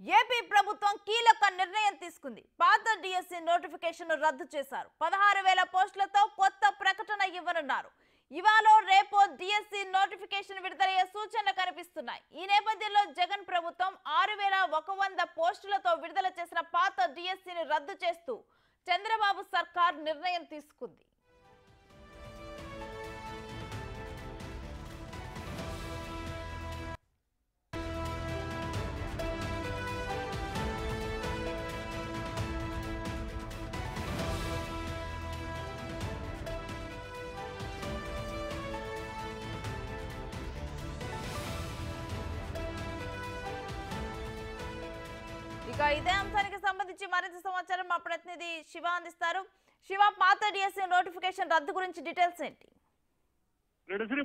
AP ప్రభుత్వం కీలక నిర్ణయం తీసుకుంది. పాత డిఎస్సి నోటిఫికేషన్ రద్దు చేశారు. 16,000 పోస్టులతో కొత్త ప్రకటన ఇవ్వనున్నారు. ఇవాళ రేపో డిఎస్సి నోటిఫికేషన్ విడుదలయ్యే సూచనలు కనిపిస్తున్నాయి. ఈ నేపథ్యంలో జగన్ ప్రభుత్వం 6,100 పోస్టులతో విడుదల చేసిన పాత డిఎస్సిని రద్దు చేస్తూ చంద్రబాబు సర్కార్ నిర్ణయం తీసుకుంది. ఇక ఇదే అంశానికి సంబంధించి మరింత సమాచారం మా ప్రతినిధి శివ అందిస్తారు. శివ, పాత డిఎస్సి నోటిఫికేషన్ రద్దు గురించి డీటెయిల్స్ ఏంటి?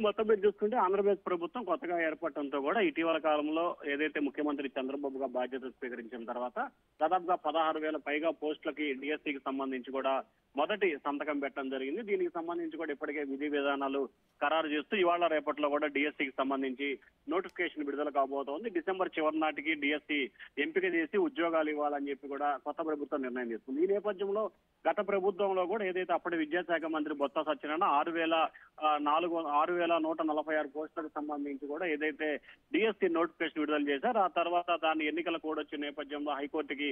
మొత్తం మీద చూసుకుంటే ఆంధ్రప్రదేశ్ ప్రభుత్వం కొత్తగా ఏర్పడటంతో కూడా ఇటీవల కాలంలో ఏదైతే ముఖ్యమంత్రి చంద్రబాబుగా బాధ్యతలు స్వీకరించిన తర్వాత దాదాపుగా 16,000 పైగా పోస్టులకి డిఎస్సికి సంబంధించి కూడా మొదటి సంతకం పెట్టడం జరిగింది. దీనికి సంబంధించి కూడా ఇప్పటికే విధి విధానాలు ఖరారు చేస్తూ ఇవాళ రేపట్లో కూడా డిఎస్సికి సంబంధించి నోటిఫికేషన్ విడుదల కాబోతోంది. డిసెంబర్ చివరి నాటికి డిఎస్సి ఎంపిక చేసి ఉద్యోగాలు ఇవ్వాలని చెప్పి కూడా కొత్త ప్రభుత్వం నిర్ణయం తీసుకుంది. ఈ నేపథ్యంలో గత ప్రభుత్వంలో కూడా ఏదైతే అప్పటి విద్యాశాఖ మంత్రి బొత్స సత్యనారాయణ 6,146 పోస్టులకు సంబంధించి కూడా ఏదైతే డిఎస్సి నోటిఫికేషన్ విడుదల చేశారు, ఆ తర్వాత దాని ఎన్నికల కోడ్ వచ్చిన నేపథ్యంలో హైకోర్టుకి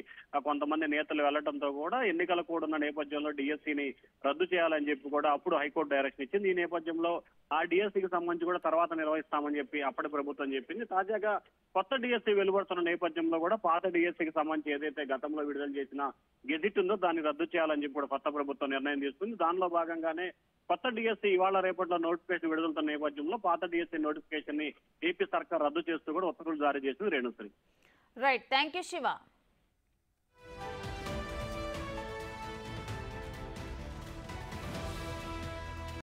కొంతమంది నేతలు వెళ్లడంతో కూడా ఎన్నికల కోడ్ ఉన్న నేపథ్యంలో డిఎస్సిని రద్దు చేయాలని చెప్పి కూడా అప్పుడు హైకోర్టు డైరెక్షన్ ఇచ్చింది. ఈ నేపథ్యంలో ఆ డిఎస్సికి సంబంధించి కూడా తర్వాత నిర్వహిస్తామని చెప్పి అప్పటి ప్రభుత్వం చెప్పింది. తాజాగా కొత్త డిఎస్సి వెలువడుతున్న నేపథ్యంలో కూడా పాత డిఎస్సికి సంబంధించి ఏదైతే గతంలో విడుదల చేసిన గెజిట్ ఉందో దాన్ని రద్దు చేయాలని చెప్పి కూడా కొత్త ప్రభుత్వం నిర్ణయం తీసుకుంది. దానిలో భాగంగానే కొత్త డిఎస్సి ఇవాళ రేపట్లో నోటిఫికేషన్ విడుదలతున్న నేపథ్యంలో పాత డిఎస్సి నోటిఫికేషన్ ని ఏపీ సర్కార్ రద్దు చేస్తూ కూడా ఉత్తర్వులు జారీ చేసింది. Renusri. Right, thank you Shiva.